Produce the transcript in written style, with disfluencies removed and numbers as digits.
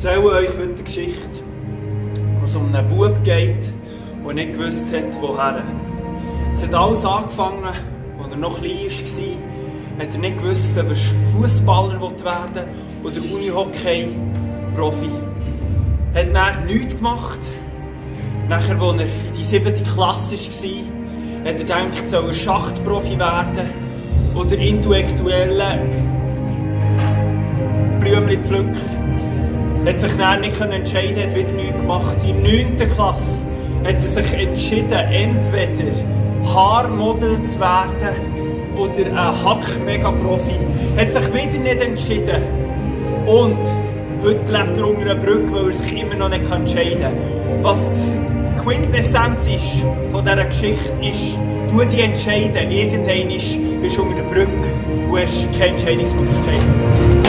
erzähle euch heute eine Geschichte, wo es um einen Bub geht, der nicht gewusst hat, woher. Es hat alles angefangen, als er noch klein war. Hat er nicht gewusst, ob er Fußballer werden will oder Unihockey-Profi. Hat dann nichts gemacht. Nachher, als er in die 7. Klasse war, hat er gedacht, er soll Schachtprofi werden oder intellektueller Blümchenpflücker. Hat sich dann nicht entscheiden, hat wieder nichts gemacht. In der 9. Klasse hat er sich entschieden, entweder Haarmodel zu werden oder ein Hack-Mega-Profi. Hat sich wieder nicht entschieden. Und heute lebt er unter einer Brücke, weil er sich immer noch nicht entscheiden kann. Was die Quintessenz ist von dieser Geschichte ist, du dich entscheiden. Irgendwann bist du unter der Brücke und hast keine Entscheidungsmöglichkeit.